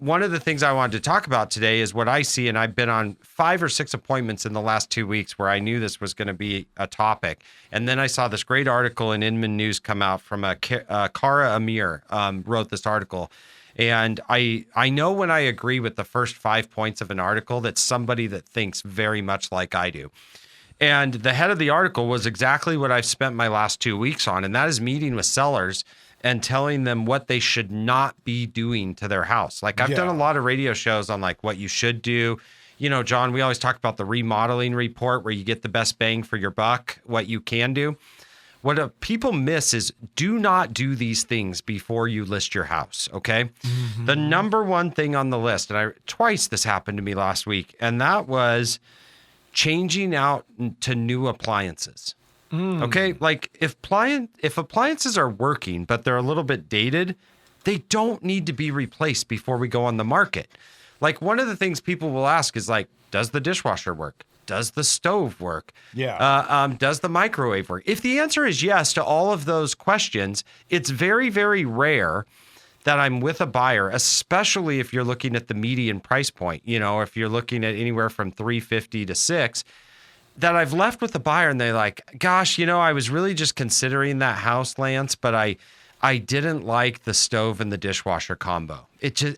one of the things I wanted to talk about today is what I see, and I've been on 5 or 6 appointments in the last 2 weeks where I knew this was going to be a topic. And then I saw this great article in Inman News come out from Kara Amir wrote this article. And I know when I agree with the first 5 points of an article, that's somebody that thinks very much like I do. And the head of the article was exactly what I've spent my last 2 weeks on, and that is meeting with sellers and telling them what they should not be doing to their house. Like I've done a lot of radio shows on like what you should do. You know, John, we always talk about the remodeling report where you get the best bang for your buck, what you can do. What people miss is do not do these things before you list your house, okay? Mm-hmm. The number one thing on the list, and twice this happened to me last week, and that was changing out to new appliances. Okay, like if appliances are working, but they're a little bit dated, they don't need to be replaced before we go on the market. Like one of the things people will ask is like, does the dishwasher work? Does the stove work? Yeah. Does the microwave work? If the answer is yes to all of those questions, it's very, very rare that I'm with a buyer, especially if you're looking at the median price point. You know, if you're looking at anywhere from $350 to $600. That I've left with the buyer and they're like, gosh, you know, I was really just considering that house, Lance, but I didn't like the stove and the dishwasher combo. It just,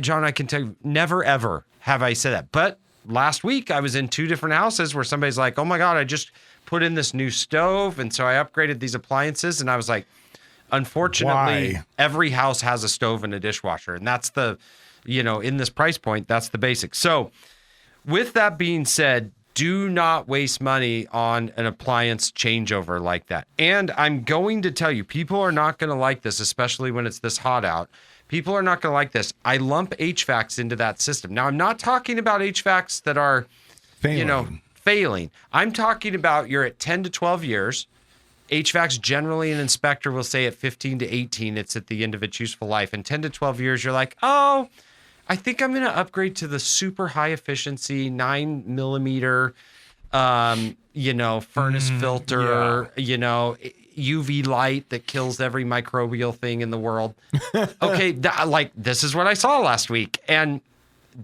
John, I can tell you, never, ever have I said that. But last week I was in 2 different houses where somebody's like, oh my God, I just put in this new stove. And so I upgraded these appliances. And I was like, unfortunately, every house has a stove and a dishwasher. And that's the, you know, in this price point, that's the basic. So with that being said, do not waste money on an appliance changeover like that. And I'm going to tell you, people are not going to like this, especially when it's this hot out. People are not going to like this. I lump HVACs into that system. Now, I'm not talking about HVACs that are, failing. I'm talking about you're at 10 to 12 years. HVACs generally, an inspector will say at 15 to 18, it's at the end of its useful life. And 10 to 12 years, you're like, oh, I think I'm going to upgrade to the super high efficiency 9 millimeter, furnace filter, UV light that kills every microbial thing in the world. Okay. This is what I saw last week. And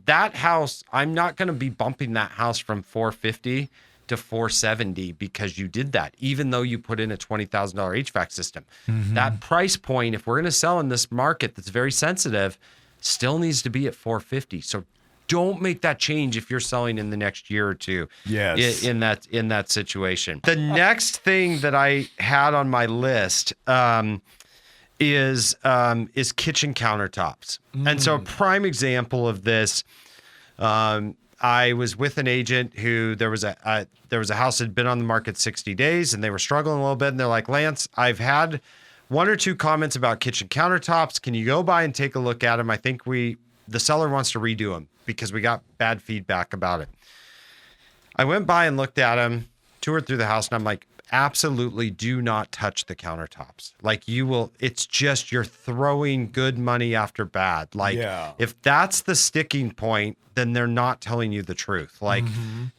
that house, I'm not going to be bumping that house from $450 to $470 because you did that, even though you put in a $20,000 HVAC system. Mm-hmm. That price point, if we're going to sell in this market that's very sensitive, still needs to be at $450. So don't make that change if you're selling in the next year or two. Yes. In that situation. The next thing that I had on my list is kitchen countertops. And so a prime example of this, I was with an agent who there was a house that had been on the market 60 days and they were struggling a little bit. And they're like, Lance, I've had 1 or 2 comments about kitchen countertops. Can you go by and take a look at them? I think the seller wants to redo them because we got bad feedback about it. I went by and looked at them, toured through the house, and I'm like, absolutely do not touch the countertops. Like it's just, you're throwing good money after bad. Like if that's the sticking point, then they're not telling you the truth. Like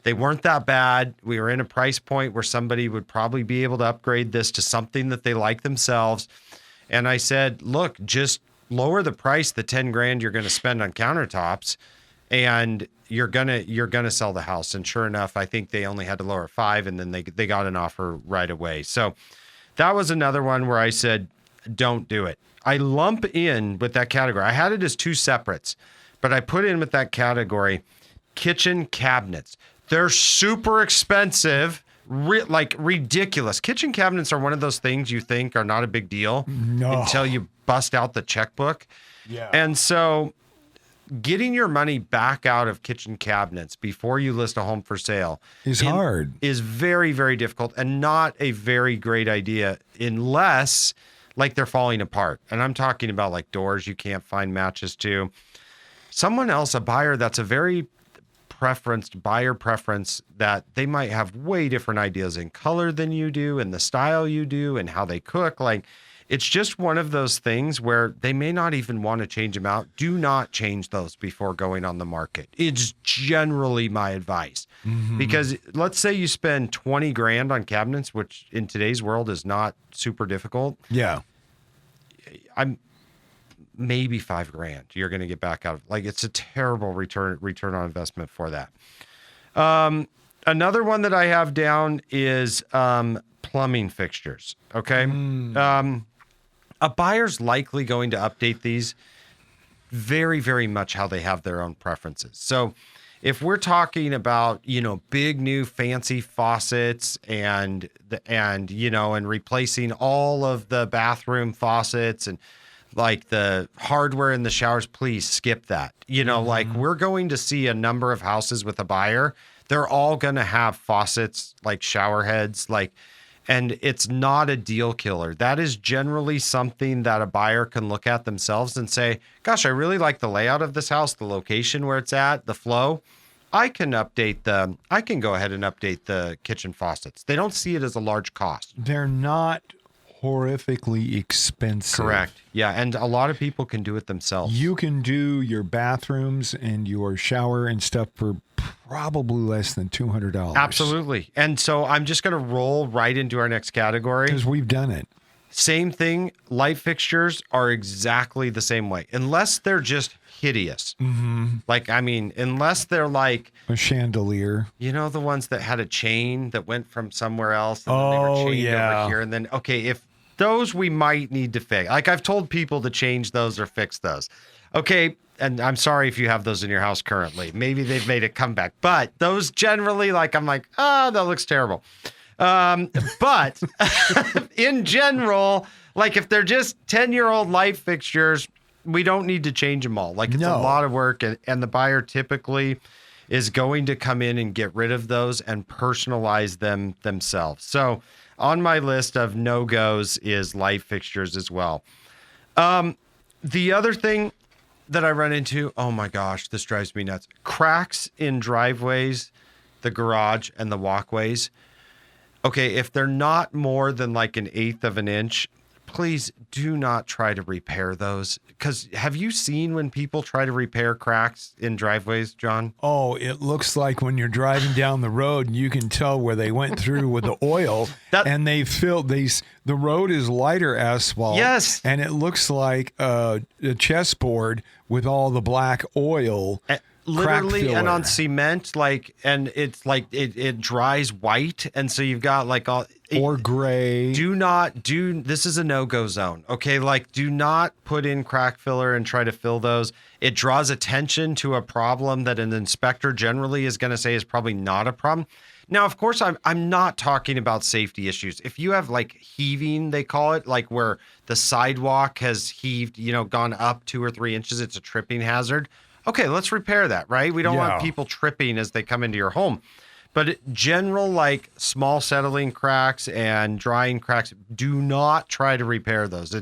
they weren't that bad. We were in a price point where somebody would probably be able to upgrade this to something that they like themselves. And I said, look, just lower the price, the 10 grand you're going to spend on countertops, and you're gonna sell the house. And sure enough, I think they only had to lower 5, and then they got an offer right away. So that was another one where I said, don't do it. I lump in with that category. I had it as 2 separates, but I put in with that category kitchen cabinets. They're super expensive, ridiculous. Kitchen cabinets are one of those things you think are not a big deal until you bust out the checkbook. Yeah. And so getting your money back out of kitchen cabinets before you list a home for sale is hard. Is very, very difficult and not a very great idea unless like they're falling apart. And I'm talking about like doors you can't find matches to. Someone else, a buyer that's a very buyer preference, that they might have way different ideas in color than you do and the style you do and how they cook. Like it's just one of those things where they may not even want to change them out. Do not change those before going on the market. It's generally my advice. Because let's say you spend 20 grand on cabinets, which in today's world is not super difficult. Yeah. maybe $5,000 you're going to get back out of. Like, it's a terrible return on investment for that. Another one that I have down is plumbing fixtures. Okay. A buyer's likely going to update these very, very much how they have their own preferences. So if we're talking about, big new fancy faucets and replacing all of the bathroom faucets and like the hardware in the showers, please skip that. Like, we're going to see a number of houses with a buyer. They're all going to have faucets, like shower heads, and it's not a deal killer. That is generally something that a buyer can look at themselves and say, gosh, I really like the layout of this house, the location where it's at, the flow. I can go ahead and update the kitchen faucets. They don't see it as a large cost. They're not horrifically expensive. Correct. Yeah, and a lot of people can do it themselves. You can do your bathrooms and your shower and stuff for probably less than $200. Absolutely. And so I'm just going to roll right into our next category. Because we've done it. Same thing. Light fixtures are exactly the same way, unless they're just hideous. Unless they're like a chandelier. The ones that had a chain that went from somewhere else and then they were chained over here. And then, if those we might need to fix. Like, I've told people to change those or fix those. Okay. And I'm sorry if you have those in your house currently. Maybe they've made a comeback. But those generally, I'm like, that looks terrible. But in general, if they're just 10-year-old light fixtures, we don't need to change them all. It's a lot of work. And the buyer typically is going to come in and get rid of those and personalize them themselves. So on my list of no-goes is light fixtures as well. The other thing that I run into, oh my gosh, this drives me nuts. Cracks in driveways, the garage, and the walkways. Okay, if they're not more than an 1/8 of an inch, please do not try to repair those. Because have you seen when people try to repair cracks in driveways, John? Oh, it looks like when you're driving down the road and you can tell where they went through with the oil and they filled these. The road is lighter asphalt. Yes. And it looks like a chessboard with all the black oil. Literally, and on cement, and it's it dries white, and so you've got all or gray. This is a no-go zone. Okay, do not put in crack filler and try to fill those. It draws attention to a problem that an inspector generally is going to say is probably not a problem. Now, of course, I'm not talking about safety issues. If you have heaving, they call it, where the sidewalk has heaved, gone up 2 or 3 inches, it's a tripping hazard. Okay, let's repair that, right? We don't want people tripping as they come into your home. But general, small settling cracks and drying cracks, do not try to repair those.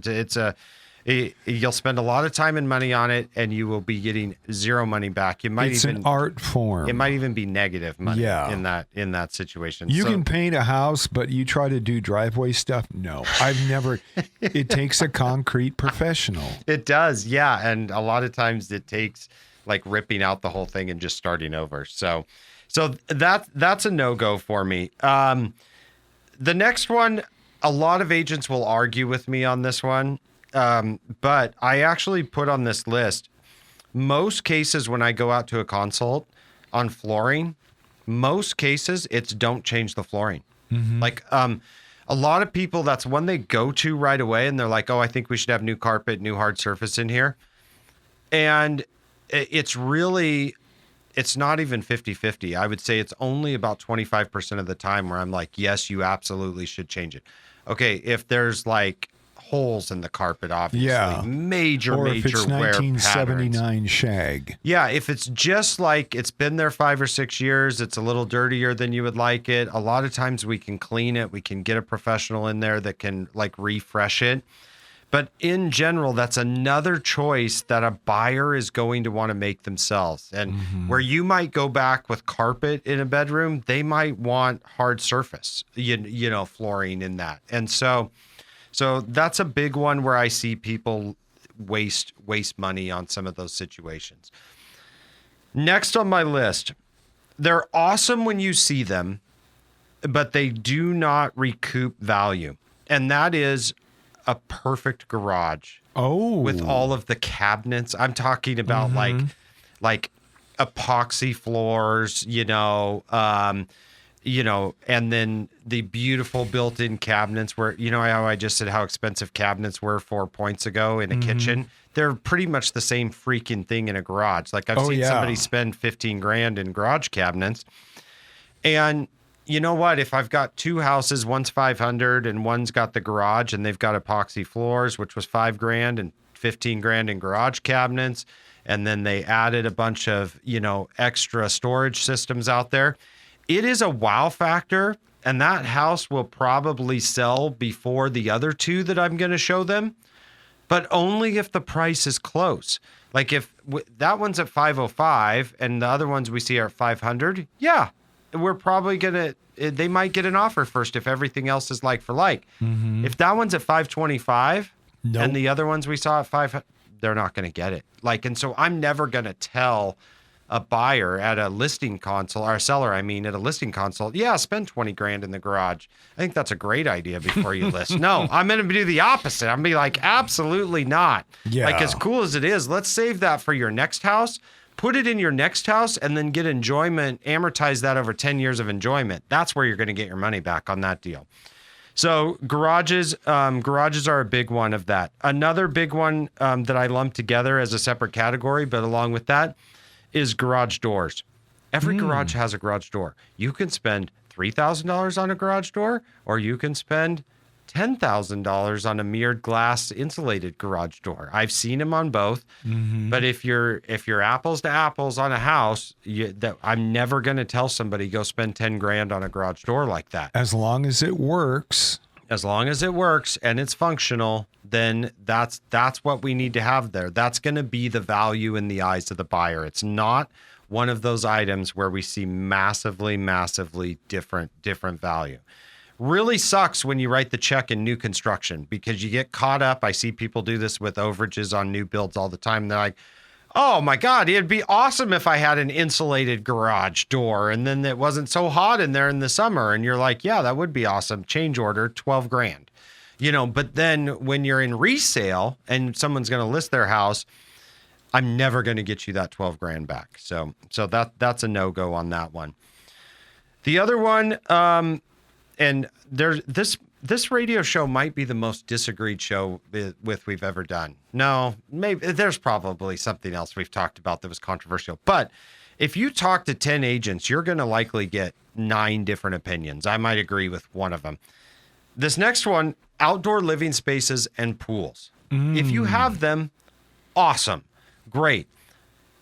You'll spend a lot of time and money on it, and you will be getting zero money back. It's an art form. It might even be negative money in that situation. You can paint a house, but you try to do driveway stuff? No, I've never. It takes a concrete professional. It does, yeah. And a lot of times it takes ripping out the whole thing and just starting over. So that's a no-go for me. The next one, a lot of agents will argue with me on this one. But I actually put on this list, most cases when I go out to a consult on flooring, most cases it's don't change the flooring. Mm-hmm. A lot of people, that's one they go to right away and they're like, oh, I think we should have new carpet, new hard surface in here. And it's not even 50-50. I would say it's only about 25% of the time where I'm like, yes, you absolutely should change it. Okay, if there's holes in the carpet, obviously, major or if it's wear 1979 patterns. shag. Yeah, if it's just it's been there 5 or 6 years, it's a little dirtier than you would like it. A lot of times we can clean it. We can get a professional in there that can refresh it. But in general, that's another choice that a buyer is going to want to make themselves. And where you might go back with carpet in a bedroom, they might want hard surface, flooring in that. And so that's a big one where I see people waste money on some of those situations. Next on my list, they're awesome when you see them, but they do not recoup value. And that is a perfect garage. Oh, With all of the cabinets. I'm talking about like epoxy floors, and then the beautiful built-in cabinets where, how I just said how expensive cabinets were 4 points ago in a kitchen. They're pretty much the same freaking thing in a garage. Like I've seen somebody spend 15 grand in garage cabinets. And you know what? If I've got two houses, one's 500 and one's got the garage and they've got epoxy floors, which was 5 grand and 15 grand in garage cabinets. And then they added a bunch of, extra storage systems out there. It is a wow factor. And that house will probably sell before the other two that I'm going to show them, but only if the price is close. Like if that one's at 505 and the other ones we see are at 500. Yeah. We're probably they might get an offer first if everything else is like for like. If that one's at 525 and the other ones we saw at 500, they're not going to get it. And so I'm never going to tell a buyer at a listing console, or a seller, at a listing console, spend 20 grand in the garage. I think that's a great idea before you list. No, I'm going to do the opposite. I'm going to be like, absolutely not. Yeah. As cool as it is, let's save that for your next house. Put it in your next house and then get enjoyment, amortize that over 10 years of enjoyment. That's where you're going to get your money back on that deal. So garages are a big one of that. Another big one that I lump together as a separate category, but along with that, is garage doors. Every garage has a garage door. You can spend $3,000 on a garage door, or you can spend $10,000 on a mirrored glass insulated garage door. I've seen them on both, but if you're apples to apples on a house, I'm never going to tell somebody go spend 10 grand on a garage door like that. As long as it works. As long as it works and it's functional, then that's what we need to have there. That's going to be the value in the eyes of the buyer. It's not one of those items where we see massively, massively different value. Really sucks when you write the check in new construction because you get caught up. I see people do this with overages on new builds all the time. They're like, oh my God, it'd be awesome if I had an insulated garage door and then it wasn't so hot in there in the summer. And you're like, yeah, that would be awesome. Change order, 12 grand. But then when you're in resale and someone's going to list their house, I'm never going to get you that 12 grand back. So that's a no-go on that one. The other one, and this radio show might be the most disagreed show we've ever done. No, maybe there's probably something else we've talked about that was controversial. But if you talk to 10 agents, you're going to likely get 9 different opinions. I might agree with one of them. This next one, outdoor living spaces and pools. If you have them, awesome, great.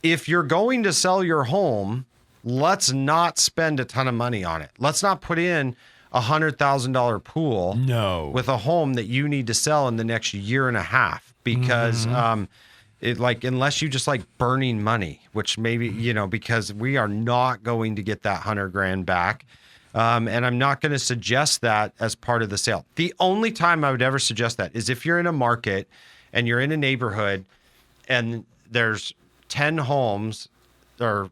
If you're going to sell your home, let's not spend a ton of money on it. Let's not put in $100,000 pool with a home that you need to sell in the next year and a half because unless you just like burning money, which maybe, because we are not going to get that 100 grand back. And I'm not going to suggest that as part of the sale. The only time I would ever suggest that is if you're in a market and you're in a neighborhood and there's 10 homes or,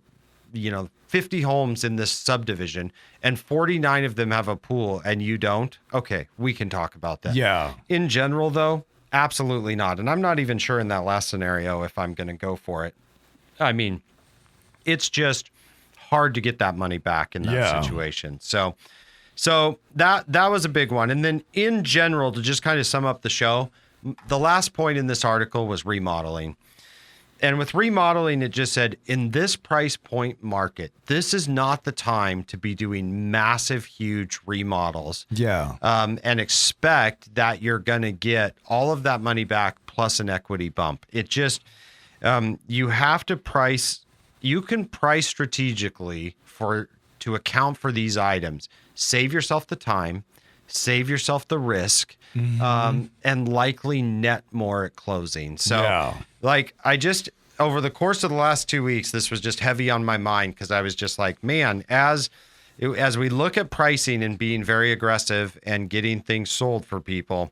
50 homes in this subdivision and 49 of them have a pool and you don't. Okay, we can talk about that. Yeah. In general, though, absolutely not. And I'm not even sure in that last scenario if I'm going to go for it. I mean, it's just hard to get that money back in that situation. So that was a big one. And then in general, to just kind of sum up the show, the last point in this article was remodeling. And with remodeling, it just said, in this price point market, this is not the time to be doing massive, huge remodels. Yeah. And expect that you're going to get all of that money back plus an equity bump. It just, you have to price, you can price strategically to account for these items. Save yourself the time, save yourself the risk, and likely net more at closing. So, over the course of the last 2 weeks, this was just heavy on my mind because I was just like, man, as we look at pricing and being very aggressive and getting things sold for people,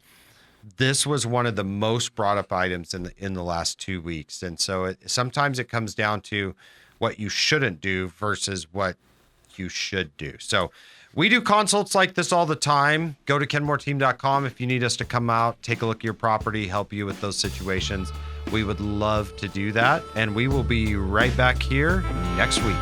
this was one of the most brought up items in the last 2 weeks. And so sometimes it comes down to what you shouldn't do versus what you should do. So We do consults like this all the time. Go to kenmoreteam.com if you need us to come out, take a look at your property, help you with those situations. We would love to do that. And we will be right back here next week.